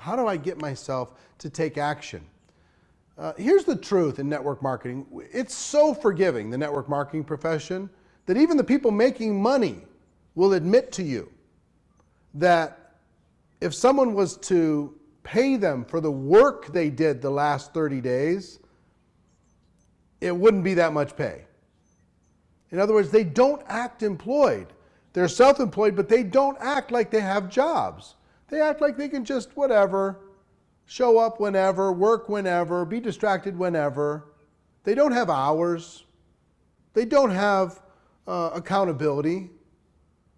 How do I get myself to take action? Here's the truth in network marketing. It's so forgiving, the network marketing profession, that even the people making money will admit to you that if someone was to pay them for the work they did the last 30 days, it wouldn't be that much pay. In other words, they don't act employed. They're self-employed, but they don't act like they have jobs. They act like they can just whatever, show up whenever, work whenever, be distracted whenever. They don't have hours. They don't have accountability.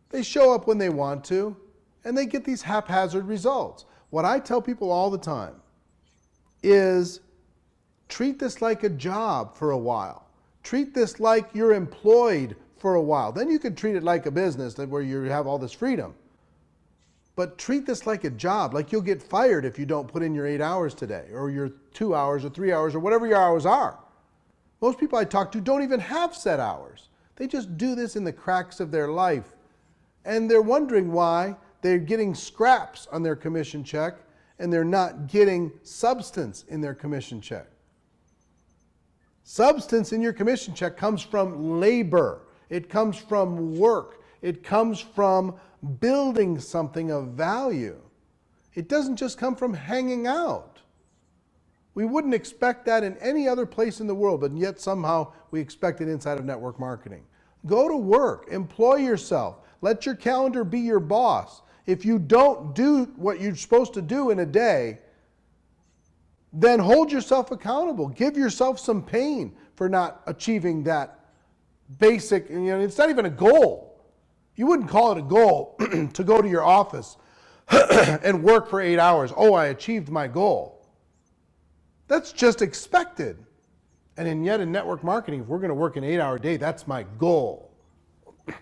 They show up when they want to, and they get these haphazard results. What I tell people all the time is treat this like a job for a while. Treat this like you're employed for a while. Then you can treat it like a business where you have all this freedom. But treat this like a job, like you'll get fired if you don't put in your 8 hours today, or your 2 hours or 3 hours, or whatever your hours are. Most people I talk to don't even have set hours. They just do this in the cracks of their life. And they're wondering why they're getting scraps on their commission check and they're not getting substance in their commission check. Substance in your commission check comes from labor. It comes from work. It comes from building something of value. It doesn't just come from hanging out. We wouldn't expect that in any other place in the world, but yet somehow we expect it inside of network marketing. Go to work, employ yourself, let your calendar be your boss. If you don't do what you're supposed to do in a day, then hold yourself accountable. Give yourself some pain for not achieving that basic, it's not even a goal. You wouldn't call it a goal to go to your office and work for 8 hours. Oh, I achieved my goal. That's just expected. And yet in network marketing, if we're going to work an 8-hour day, that's my goal. It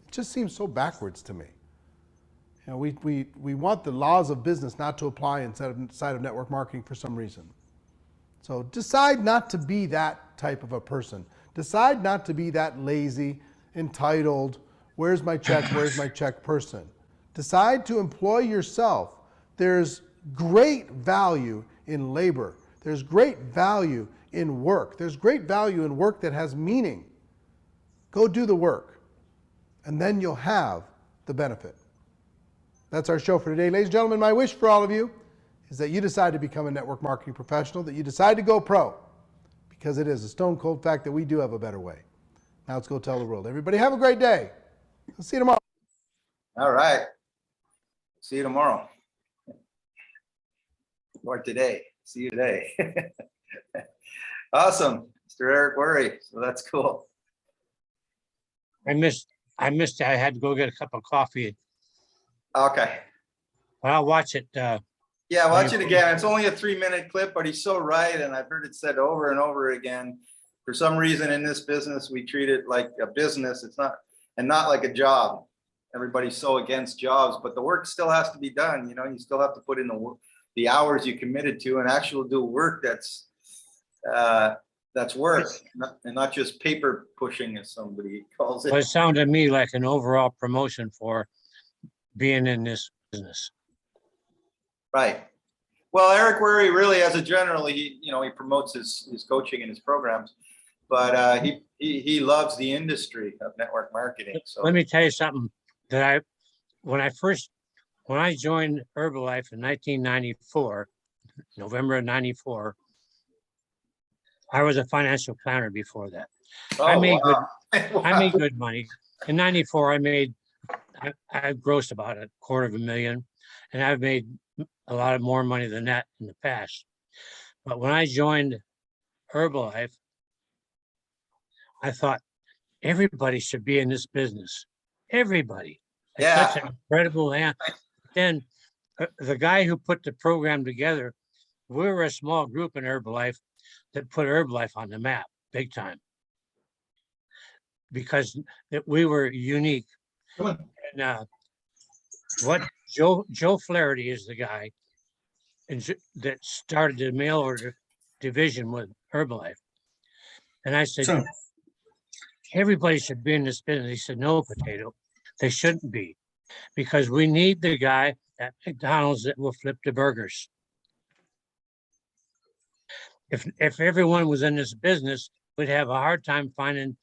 just seems so backwards to me. We want the laws of business not to apply inside of network marketing for some reason. So decide not to be that type of a person. Decide not to be that lazy, entitled, where's my check person. Decide to employ yourself. There's great value in labor. There's great value in work. There's great value in work that has meaning. Go do the work, and then you'll have the benefit. That's our show for today. Ladies and gentlemen, my wish for all of you is that you decide to become a network marketing professional, that you decide to go pro, because it is a stone cold fact that we do have a better way. Now let's go tell the world. Everybody have a great day. I'll see you tomorrow. All right. See you tomorrow. Or today. See you today. Awesome. Mr. Eric Worre. So that's cool. I missed it. I had to go get a cup of coffee. Okay. I'll watch it. Yeah, watch it again. It's only a 3-minute clip, but he's so right. And I've heard it said over and over again. For some reason in this business, we treat it like a business. It's not, and not like a job. Everybody's so against jobs, but the work still has to be done. You still have to put in the hours you committed to and actually do work that's work, and not just paper pushing, as somebody calls it. Well, it sounded to me like an overall promotion for being in this business. Right. Well, Eric Worre really, as a general, he promotes his coaching and his programs, but he loves the industry of network marketing. So let me tell you something that when I joined Herbalife in 1994, November of 94, I was a financial planner before that. Oh, I made wow. I made good money. In 94, I grossed about $250,000, and I've made a lot more money than that in the past. But when I joined Herbalife, I thought everybody should be in this business. Everybody. It's Yeah. such an incredible land. Then the guy who put the program together, we were a small group in Herbalife that put Herbalife on the map big time, because we were unique. And what Joe Flaherty is the guy that started the mail order division with Herbalife. And I said, everybody should be in this business. He said, no, Potato, they shouldn't be. because we need the guy at McDonald's that will flip the burgers. If everyone was in this business, we'd have a hard time finding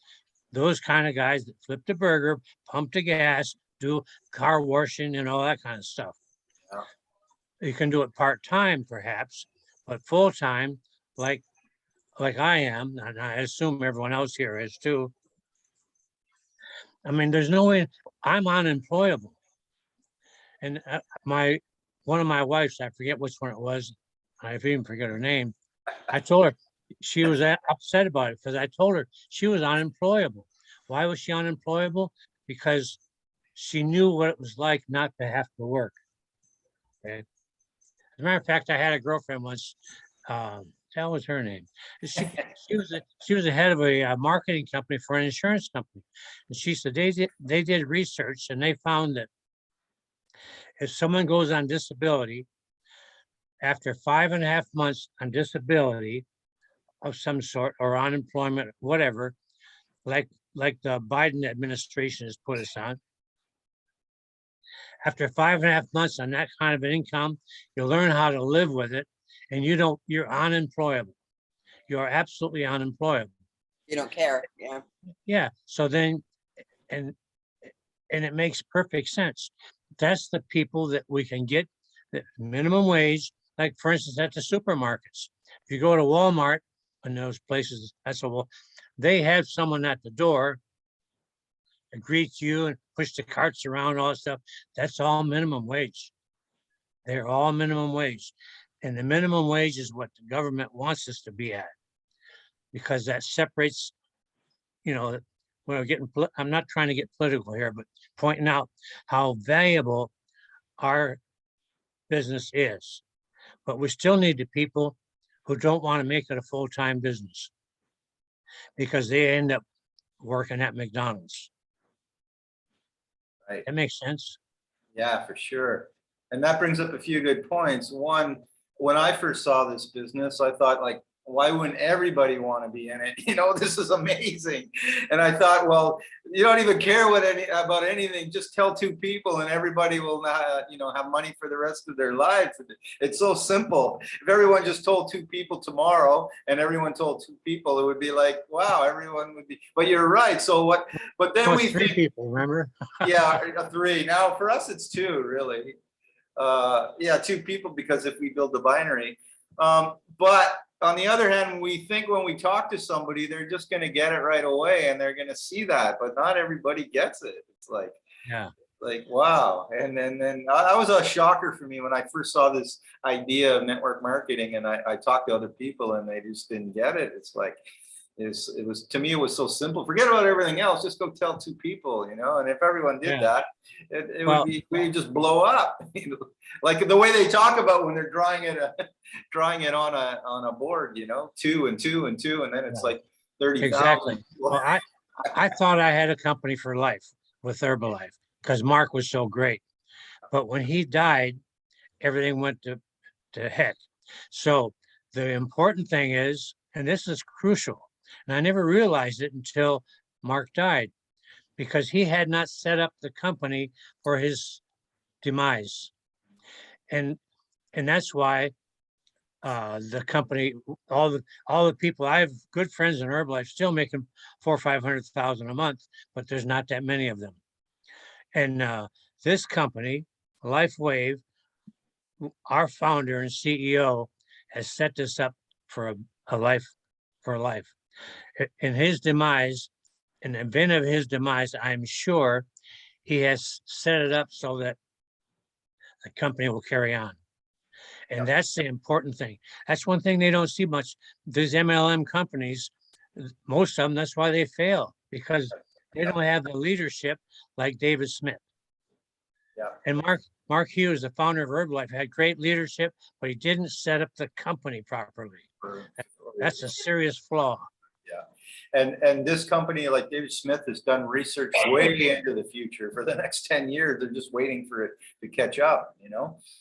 those kind of guys that flip the burger, pump the gas, do car washing and all that kind of stuff. Yeah. You can do it part-time perhaps, but full-time, like I am, and I assume everyone else here is too. I mean, there's no way. I'm unemployable. And one of my wives, I forget which one it was, I even forget her name. I told her she was upset about it because I told her she was unemployable. Why was she unemployable? Because she knew what it was like not to have to work. Okay. As a matter of fact, I had a girlfriend once. That was her name. She was the head of a marketing company for an insurance company, and she said they did research and they found that if someone goes on disability after 5.5 months on disability of some sort or unemployment, whatever, like the Biden administration has put us on. After 5.5 months on that kind of an income, you learn how to live with it, and you're unemployable. You're absolutely unemployable. You don't care. Yeah. Yeah. So then, and it makes perfect sense. That's the people that we can get the minimum wage, like for instance, at the supermarkets. If you go to Walmart and those places, they have someone at the door to greet you and push the carts around, all that stuff. That's all minimum wage. They're all minimum wage. And the minimum wage is what the government wants us to be at, because that separates, I'm not trying to get political here, but pointing out how valuable our business is. But we still need the people who don't want to make it a full-time business because they end up working at McDonald's. Right. That makes sense. Yeah, for sure. And that brings up a few good points. One, when I first saw this business, I thought, like, why wouldn't everybody want to be in it? This is amazing. And I thought, well, you don't even care about anything. Just tell 2 people and everybody will have money for the rest of their lives. It's so simple. If everyone just told 2 people tomorrow and everyone told 2 people, it would be like, wow, everyone would be, but you're right. So what, but then we 3 people, remember? Yeah, 3. Now for us, it's 2 really. 2 people, because if we build the binary, but on the other hand, when we talk to somebody, they're just going to get it right away and they're going to see that, but not everybody gets it. It's like, yeah, like, wow. And then that was a shocker for me when I first saw this idea of network marketing, and I talked to other people and they just didn't get it. It's like, it was, to me, it was so simple. Forget about everything else. Just go tell 2 people, and if everyone did that, we'd just blow up. Like the way they talk about when they're drawing it on a board, 2 and 2 and 2, and then it's like 30,000. Exactly. Well, I thought I had a company for life with Herbalife because Mark was so great, but when he died, everything went to heck. So the important thing is, and this is crucial, and I never realized it until Mark died, because he had not set up the company for his demise. And that's why the company, all the people, I have good friends in Herbalife still making $400,000 or $500,000 a month, but there's not that many of them. And this company, LifeWave, our founder and CEO, has set this up for a life. In his demise, in the event of his demise, I'm sure he has set it up so that the company will carry on. And that's the important thing. That's one thing they don't see much. These MLM companies, most of them, that's why they fail, because they don't have the leadership like David Smith. Yeah. And Mark Hughes, the founder of Herbalife, had great leadership, but he didn't set up the company properly. That's a serious flaw. Yeah. And this company, like David Smith, has done research way into the future. For the next 10 years, they're just waiting for it to catch up,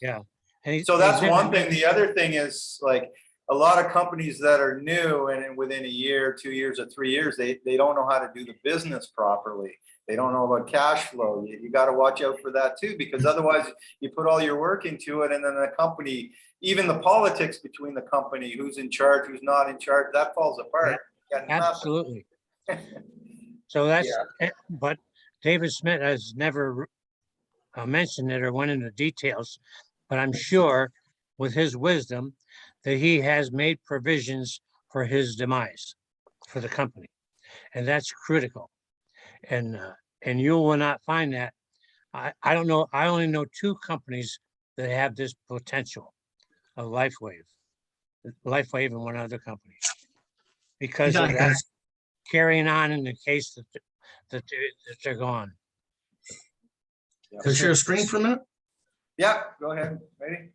Yeah. So that's one thing. The other thing is, like, a lot of companies that are new and within a year, 2 years, or 3 years, they don't know how to do the business properly. They don't know about cash flow. You got to watch out for that too, because otherwise you put all your work into it, and then the company, even the politics between the company, who's in charge, who's not in charge, that falls apart. You got nothing. Absolutely. So that's, Yeah. but David Smith has never mentioned it or went into details, but I'm sure with his wisdom that he has made provisions for his demise for the company. And that's critical. And you will not find that. I don't know. I only know 2 companies that have this potential of LifeWave and one other company, because of that carrying on in the case that they're gone. Can I share a screen for a minute? Yeah, go ahead. Ready?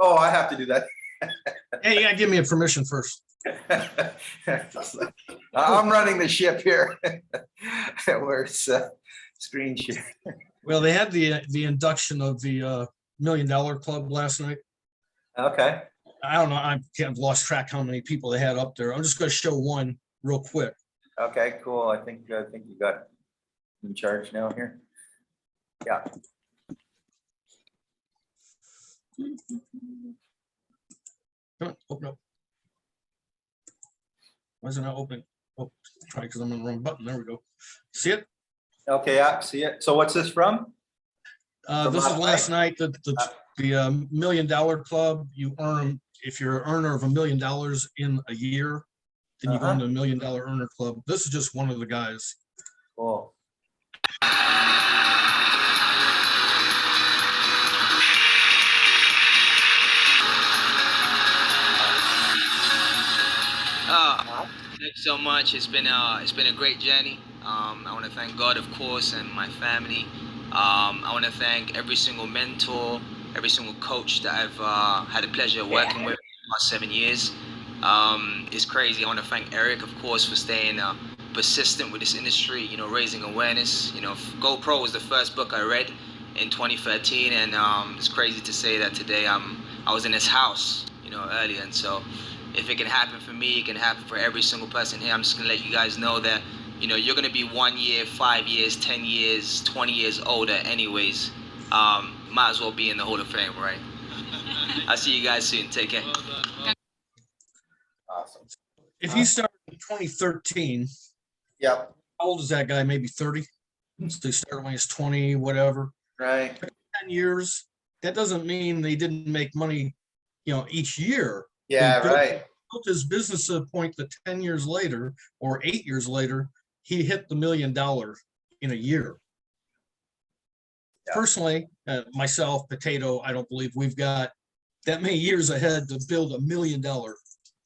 Oh, I have to do that. Hey, you gotta give me a permission first. I'm running the ship here. Where's screen share? Well, they had the induction of the $1 Million Club last night. Okay. I don't know. I've lost track how many people they had up there. I'm just going to show one real quick. Okay, cool. I think you got in charge now here. Yeah. Come on, open up. Why is it not opening? Oh, try because I'm on the wrong button. There we go. See it? Okay, yeah, see it. So what's this from? This is last night. The $1 Million Club. You earn, if you're an earner of $1 million in a year, then you go into $1 Million Earner Club. This is just one of the guys. Cool. Thanks so much. It's been a great journey. I want to thank God, of course, and my family. I want to thank every single mentor, every single coach that I've had the pleasure of working with in the last 7 years. It's crazy. I want to thank Eric, of course, for staying persistent with this industry, you know, raising awareness. You know, GoPro was the first book I read in 2013, and it's crazy to say that today I was in his house, you know, earlier. And so if it can happen for me, it can happen for every single person here. I'm just gonna let you guys know that, you know, you're gonna be 1 year, 5 years, 10 years, 20 years older anyways. Might as well be in the Hall of Fame, right? I'll see you guys soon. Take care. Awesome. If he started in 2013, Yep. how old is that guy? Maybe 30? So he started when he's 20, whatever. Right. 10 years. That doesn't mean they didn't make money, you know, each year. Yeah, He built- right. built his business to the point that 10 years later or 8 years later, he hit the $1 million in a year. Yeah. Personally, myself, Potato, I don't believe we've got that many years ahead to build $1 million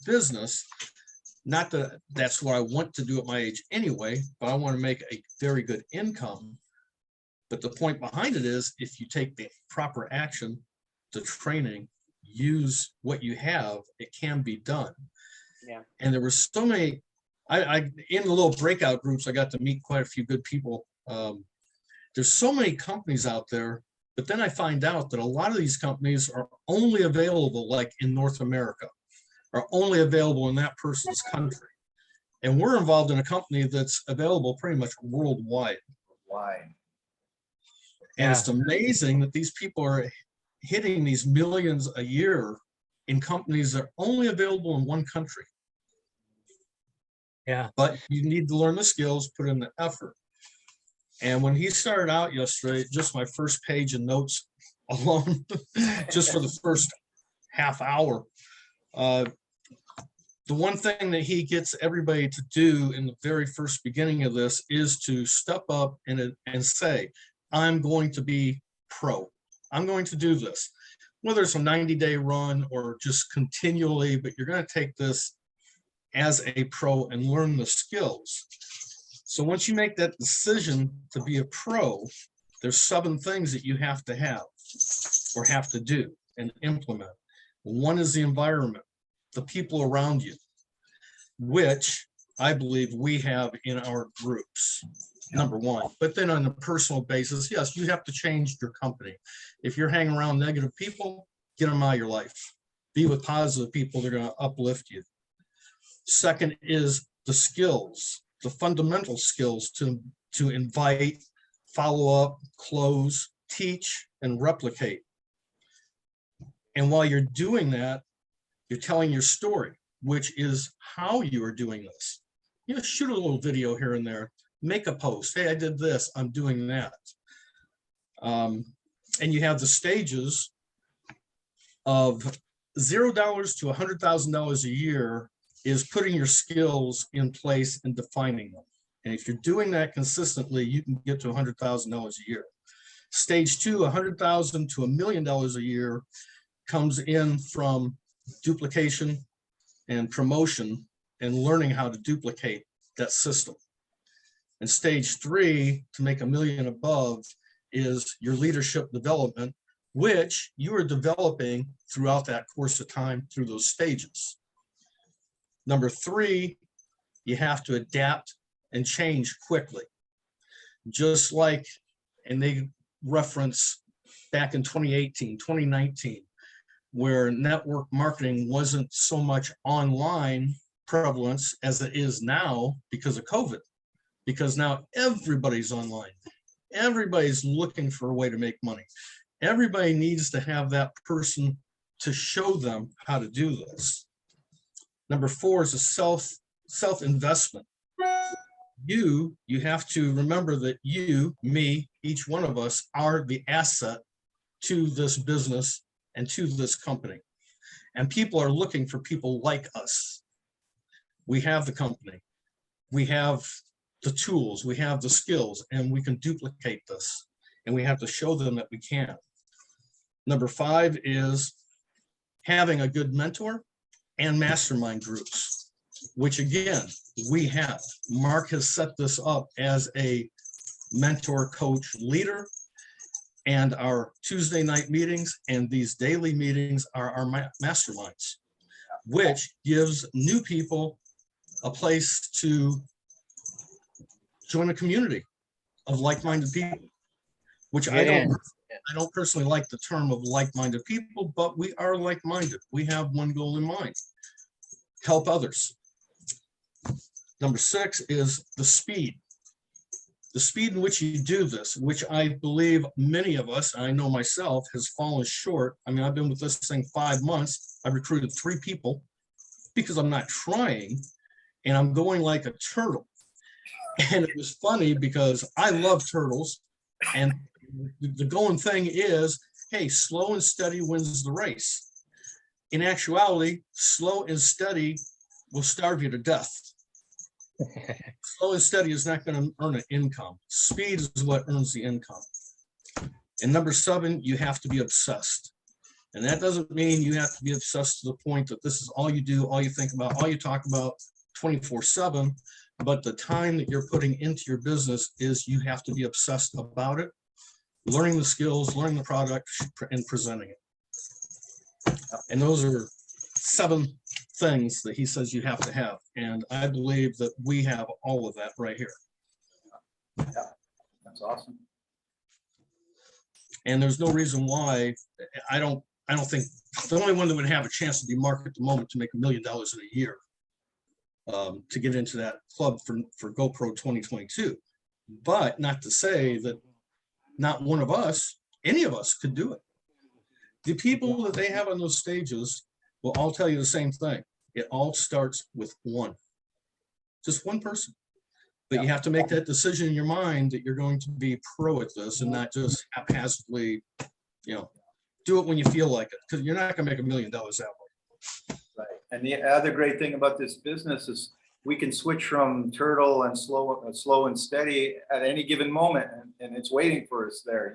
business. Not that that's what I want to do at my age anyway, but I want to make a very good income. But the point behind it is, if you take the proper action, the training, use what you have, it can be done. Yeah. And there were so many, I in the little breakout groups, I got to meet quite a few good people. There's so many companies out there, but then I find out that a lot of these companies are only available like in North America, are only available in that person's country. And we're involved in a company that's available pretty much worldwide. Why? And it's amazing that these people are hitting these millions a year in companies that are only available in one country. Yeah. But you need to learn the skills, put in the effort. And when he started out yesterday, just my first page of notes alone, just for the first half hour, the one thing that he gets everybody to do in the very first beginning of this is to step up and say, I'm going to be pro. I'm going to do this, whether it's a 90-day run or just continually, but you're going to take this as a pro and learn the skills. So once you make that decision to be a pro, there's 7 things that you have to have or have to do and implement. One is the environment, the people around you, which I believe we have in our groups, number one. But then on a personal basis, yes, you have to change your company. If you're hanging around negative people, get them out of your life. Be with positive people that are going to uplift you. Second is the skills. the fundamental skills to invite, follow up, close, teach, and replicate. And while you're doing that, you're telling your story, which is how you are doing this. You know, shoot a little video here and there, make a post. Hey, I did this, I'm doing that. And you have the stages of $0 to $100,000 a year is putting your skills in place and defining them. And if you're doing that consistently, you can get to $100,000 a year. Stage 2, $100,000 to $1 million a year comes in from duplication and promotion and learning how to duplicate that system. And stage 3, to make $1 million above, is your leadership development, which you are developing throughout that course of time through those stages. Number 3, you have to adapt and change quickly. Just like, and they reference back in 2018, 2019, where network marketing wasn't so much online prevalence as it is now because of COVID, because now everybody's online. Everybody's looking for a way to make money. Everybody needs to have that person to show them how to do this. Number 4 is a self-investment. You have to remember that you, me, each one of us are the asset to this business and to this company. And people are looking for people like us. We have the company, we have the tools, we have the skills, and we can duplicate this. And we have to show them that we can. Number 5 is having a good mentor and mastermind groups, which again, we have. Mark has set this up as a mentor, coach, leader, and our Tuesday night meetings and these daily meetings are our masterminds, which gives new people a place to join a community of like-minded people, which I don't personally like the term of like-minded people, but we are like-minded. We have one goal in mind: help others. Number 6 is the speed. The speed in which you do this, which I believe many of us, I know myself, has fallen short. I mean, I've been with this thing 5 months. I recruited 3 people because I'm not trying, and I'm going like a turtle. And it was funny because I love turtles, and the going thing is, hey, slow and steady wins the race. In actuality, slow and steady will starve you to death. Slow and steady is not going to earn an income. Speed is what earns the income. And number 7, you have to be obsessed. And that doesn't mean you have to be obsessed to the point that this is all you do, all you think about, all you talk about 24/7. But the time that you're putting into your business is you have to be obsessed about it, learning the skills, learning the product, and presenting it. And those are 7 things that he says you have to have. And I believe that we have all of that right here. Yeah, that's awesome. And there's no reason why I don't think the only one that would have a chance to be Mark at the moment to make $1 million in a year to get into that club for GoPro 2022. But not to say that not one of us, any of us could do it. The people that they have on those stages will all tell you the same thing. It all starts with one, just one person. But you have to make that decision in your mind that you're going to be pro at this and not just haphazardly, do it when you feel like it, because you're not going to make $1 million that way. Right. And the other great thing about this business is we can switch from turtle and slow and steady at any given moment, and it's waiting for us there.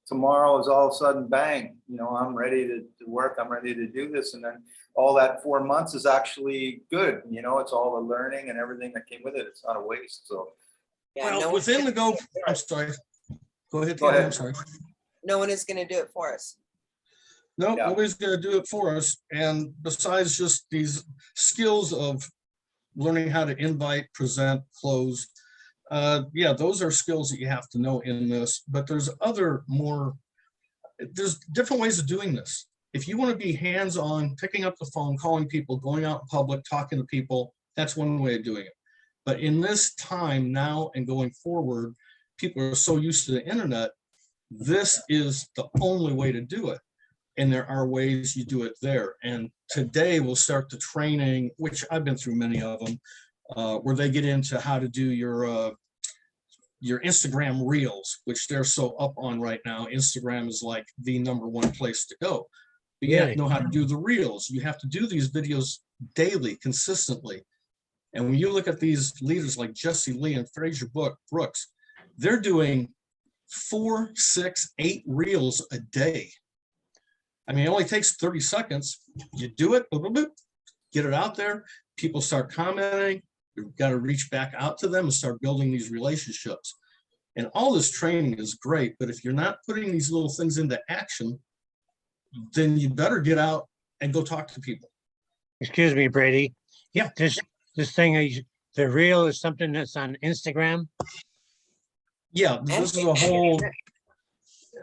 Tomorrow is all of a sudden bang. I'm ready to work. I'm ready to do this, and then all that 4 months is actually good. It's all the learning and everything that came with it. It's not a waste. So Yeah, Well, no, within the Go, I'm sorry. Go ahead. Go ahead. I'm sorry. no one is going to do it for us. No, Yeah. nobody's going to do it for us. And besides just these skills of learning how to invite, present, close, those are skills that you have to know in this. But there's there's different ways of doing this. If you want to be hands-on, picking up the phone, calling people, going out in public, talking to people, that's one way of doing it. But in this time now and going forward, people are so used to the internet, this is the only way to do it. And there are ways you do it there. And today we'll start the training, which I've been through many of them, where they get into how to do your Instagram reels, which they're so up on right now. Instagram is like the #1 place to go. But you have to know how to do the reels. You have to do these videos daily, consistently. And when you look at these leaders like Jesse Lee and Fraser Brooks, they're doing 4, 6, 8 reels a day. I mean, it only takes 30 seconds. You do it, boop, boop, boop, get it out there. People start commenting. You've got to reach back out to them and start building these relationships. And all this training is great, but if you're not putting these little things into action, then you better get out and go talk to people. Excuse me, Brady. Yeah. This thing, the reel is something that's on Instagram. Yeah, this is a whole,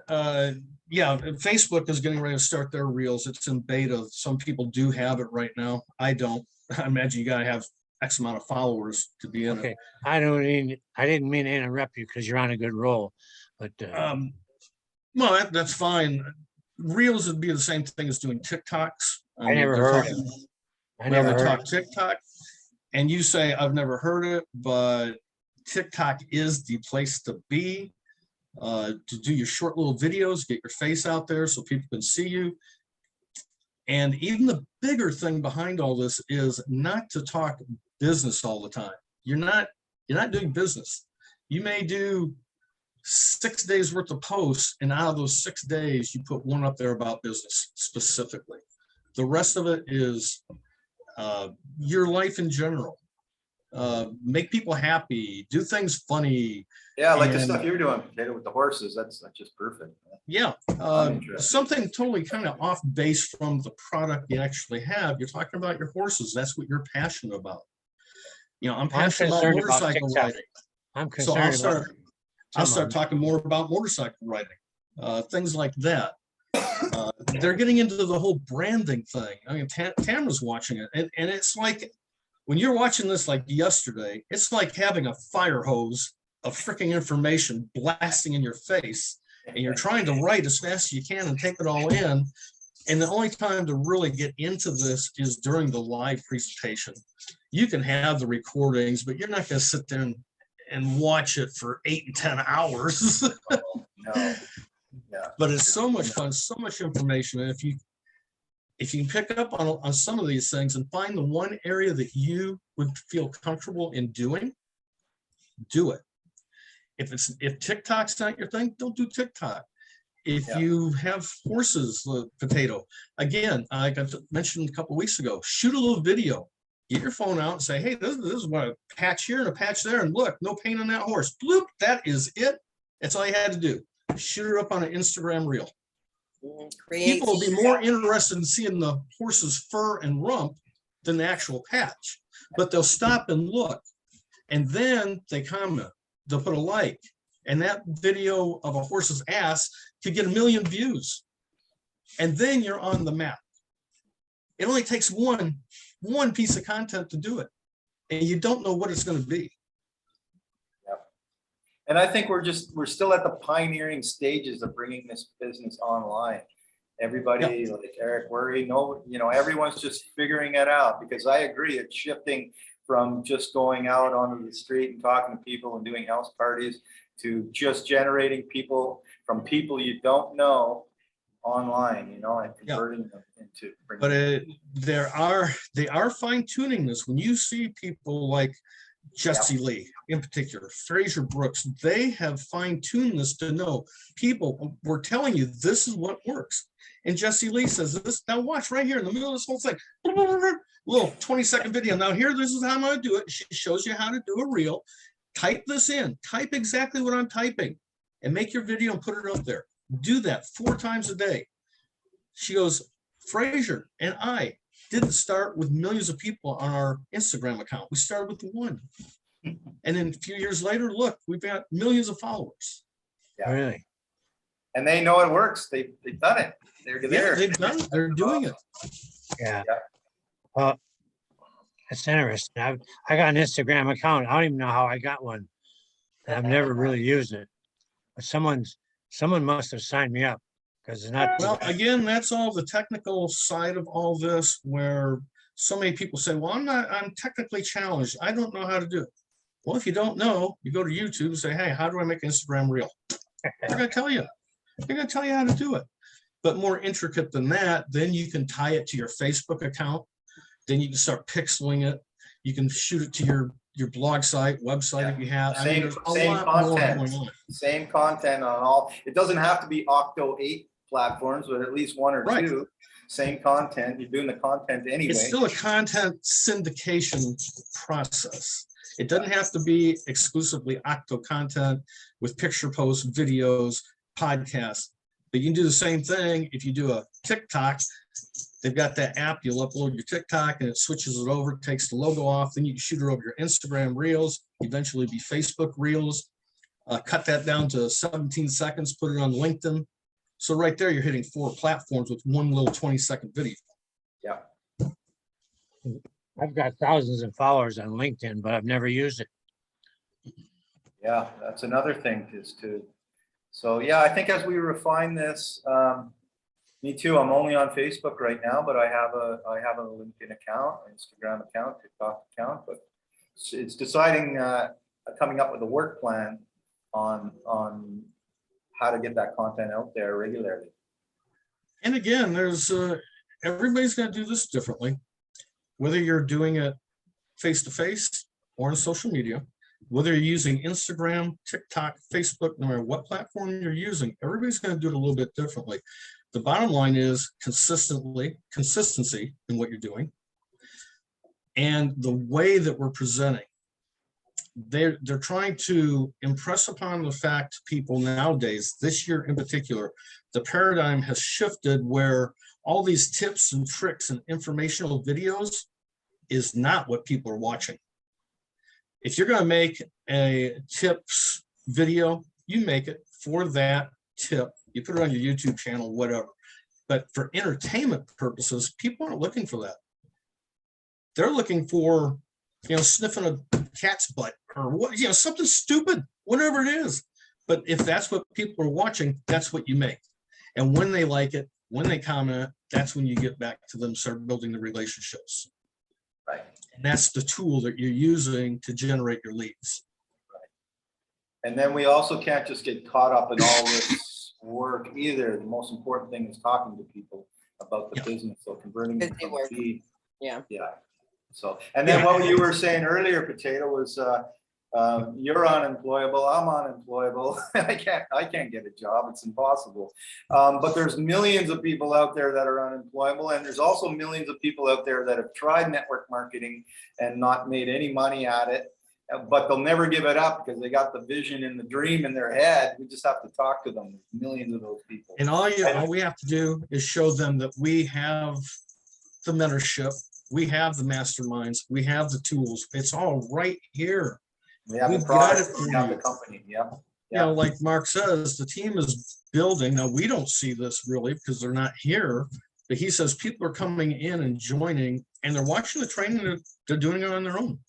yeah, Facebook is getting ready to start their reels. It's in beta. Some people do have it right now. I don't. I imagine you gotta have X amount of followers to be in Okay, it. I didn't mean to interrupt you because you're on a good roll, but Well, that's fine. Reels would be the same thing as doing TikToks. I never they're heard talking- of it. I Well, never they heard. talk TikTok, and you say, I've never heard it, but TikTok is the place to be, to do your short little videos, get your face out there so people can see you. And even the bigger thing behind all this is not to talk business all the time. You're not doing business. You may do 6 days worth of posts, and out of those 6 days, you put one up there about business specifically. The rest of it is your life in general. Make people happy, do things funny. Yeah, like the And- stuff you're doing, Potato, with the horses, that's just perfect. Yeah, I'm interested. something totally kind of off base from the product you actually have. You're talking about your horses. That's what you're passionate about. You know, I'm passionate about concerned about motorcycle TikTok. riding. I'm So I'll concerned about. start talking more about motorcycle riding, things like that. They're getting into the whole branding thing. I mean, Tamara's watching it, and it's like, when you're watching this like yesterday, it's like having a fire hose of freaking information blasting in your face, and you're trying to write as fast as you can and take it all in. And the only time to really get into this is during the live presentation. You can have the recordings, but you're not going to sit there and watch it for 8 and 10 hours. No. Yeah. But it's so much fun, so much information. And if you can pick up on some of these things and find the one area that you would feel comfortable in doing, do it. If TikTok's not your thing, don't do TikTok. If Yeah. you have horses, Potato, again, I got mentioned a couple weeks ago, shoot a little video. Get your phone out and say, hey, this is what a patch here and a patch there, and look, no pain on that horse. Bloop, that is it. That's all you had to do. Shoot it up on an Instagram reel. People will be more interested in seeing the horse's fur and rump than the actual patch, but they'll stop and look, and then they comment, they'll put a like, and that video of a horse's ass could get 1 million views, and then you're on the map. It only takes one piece of content to do it, and you don't know what it's going to be. And I think we're still at the pioneering stages of bringing this business online. Everybody, like Eric, Worre, everyone's just figuring it out, because I agree, it's shifting from just going out onto the street and talking to people and doing house parties to just generating people from people you don't know online, and converting them into. But they are fine tuning this. When you see people like Jesse Lee in particular, Fraser Brooks, they have fine tuned this to know people. We're telling you this is what works. And Jesse Lee says this. Now watch right here in the middle of this whole thing. Little 20-second video. Now here, this is how I'm going to do it. She shows you how to do a reel. Type this in. Type exactly what I'm typing, and make your video and put it up there. Do that 4 times a day. She goes, Fraser and I didn't start with millions of people on our Instagram account. We started with 1. And then a few years later, look, we've got millions of followers. Yeah. Really? And they know it works. They've done it. They're Yeah, there. they've done it. They're doing it. Yeah. Yeah. That's interesting. I got an Instagram account. I don't even know how I got one. And I've never really used it. But someone must have signed me up because it's not. Well, again, that's all the technical side of all this where so many people say, well, I'm technically challenged. I don't know how to do it. Well, if you don't know, you go to YouTube and say, hey, how do I make an Instagram reel? They're going to tell you. They're going to tell you how to do it. But more intricate than that, then you can tie it to your Facebook account. Then you can start pixeling it. You can shoot it to your blog site, website if you have. I mean, there's a lot more going on. Same content on all. It doesn't have to be Octo 8 platforms, but at least one or Right. two. Same content. You're doing the content anyway. It's still a content syndication process. It doesn't have to be exclusively Octo content with picture posts, videos, podcasts. But you can do the same thing if you do a TikTok. They've got that app, you'll upload your TikTok and it switches it over, takes the logo off, then you can shoot it over your Instagram Reels, eventually be Facebook Reels, cut that down to 17 seconds, put it on LinkedIn. So right there, you're hitting 4 platforms with one little 20-second video. Yeah. I've got thousands of followers on LinkedIn, but I've never used it. Yeah, that's another thing is to. So yeah, I think as we refine this, me too. I'm only on Facebook right now, but I have a LinkedIn account, Instagram account, TikTok account. But it's deciding, coming up with a work plan on how to get that content out there regularly. And again, there's everybody's going to do this differently, whether you're doing it face-to-face or on social media, whether you're using Instagram, TikTok, Facebook, no matter what platform you're using, everybody's going to do it a little bit differently. The bottom line is consistency in what you're doing and the way that we're presenting. They're trying to impress upon the fact people nowadays, this year in particular, the paradigm has shifted where all these tips and tricks and informational videos is not what people are watching. If you're going to make a tips video, you make it for that tip. You put it on your YouTube channel, whatever. But for entertainment purposes, people aren't looking for that. They're looking for, sniffing a cat's butt or what, something stupid, whatever it is. But if that's what people are watching, that's what you make. And when they like it, when they comment, that's when you get back to them, start building the relationships. Right. And that's the tool that you're using to generate your leads. And then we also can't just get caught up in all this work either. The most important thing is talking to people about the business. So converting them Busy from work. lead. Yeah. Yeah. So, and then what you were saying earlier, Potato, was you're unemployable, I'm unemployable. I can't get a job. It's impossible. But there's millions of people out there that are unemployable. And there's also millions of people out there that have tried network marketing and not made any money at it. But they'll never give it up because they got the vision and the dream in their head. We just have to talk to them. There's millions of those people. And all we have to do is show them that we have the mentorship, we have the masterminds, we have the tools. It's all right here. We have the We've got product, it for we have you. the company. Yeah. Like Mark says, the team is building. Now, we don't see this really because they're not here, but he says people are coming in and joining and they're watching the training. They're doing it on their own.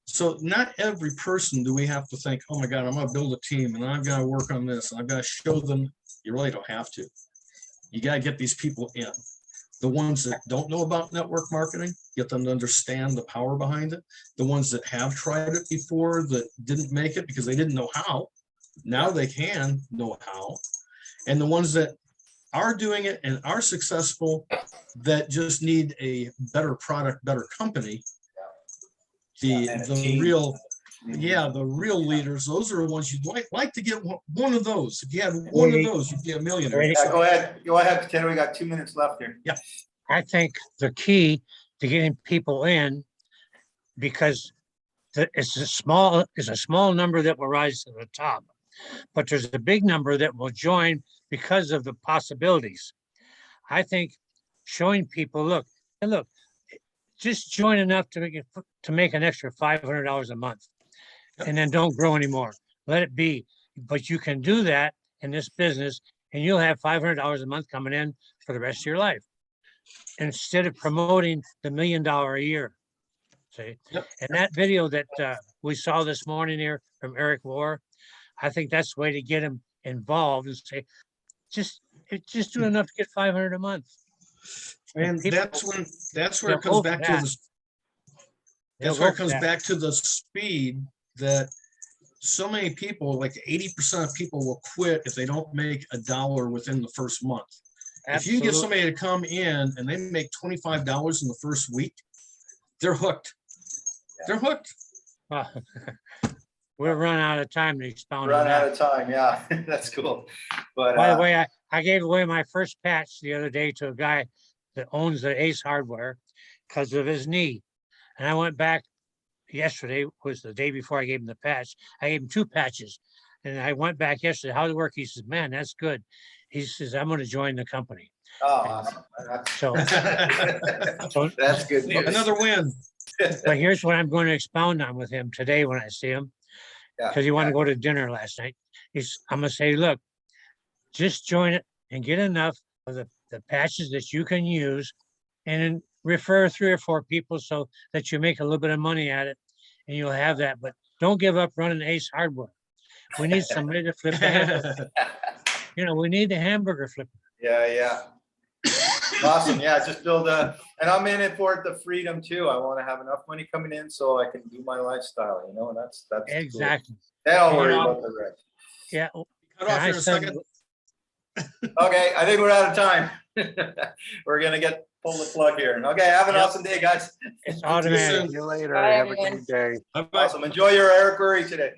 So not every person do we have to think, oh my God, I'm going to build a team and I've got to work on this. And I've got to show them. You really don't have to. You got to get these people in. The ones that don't know about network marketing, get them to understand the power behind it. The ones that have tried it before that didn't make it because they didn't know how. Now they can know how. And the ones that are doing it and are successful that just need a better product, better company. The real leaders, those are the ones you'd like to get one of those. If you had one of those, you'd be a millionaire. Yeah, go ahead, Potato. We got 2 minutes left here. Yeah. I think the key to getting people in, because it's a small number that will rise to the top, but there's a big number that will join because of the possibilities. I think showing people, look, just join enough to make an extra $500 a month, and then don't grow anymore. Let it be. But you can do that in this business, and you'll have $500 a month coming in for the rest of your life, instead of promoting the $1 million a year. See, Yep. and that video that we saw this morning here from Eric Worre, I think that's the way to get him involved and say, just do enough to get 500 a month. And people- that's where it they'll comes go back for to that. the They'll that's where go it for comes that. back to the speed that so many people, like 80% of people will quit if they don't make $1 within the first month. If you can get somebody to come in and they make $25 in the first week, they're hooked. They're hooked. Well, we're running out of time to expound on Run out that. of time, yeah, that's cool. But By the way, I gave away my first patch the other day to a guy that owns the Ace Hardware because of his knee. And I went back yesterday, was the day before I gave him the patch. I gave him 2 patches. And I went back yesterday, how'd it work? He says, man, that's good. He says, I'm going to join the company. oh, awesome. So, so That's good news. Another win. but here's what I'm going to expound on with him today when I see him, Yeah, because he wanted to go to dinner last night. I'm going to say, look, just join it and get enough of the patches that you can use and then refer 3 or 4 people so that you make a little bit of money at it and you'll have that. But don't give up running Ace Hardware. We need somebody to flip the hamburger. You know, we need the hamburger flipper. Yeah. Awesome. Yeah, just build and I'm in it for the freedom too. I want to have enough money coming in so I can do my lifestyle, you know, and that's Exactly. cool. Don't worry You know, about the rest. Yeah. Cut and off I here in a said- second. Okay, I think we're out of time. We're gonna pull the plug here. Okay, have an Yep. awesome day, guys. It's soon. automatic. See you later. Bye, Have a everyone. great day. Bye-bye. Awesome. Enjoy your Eric Worre today.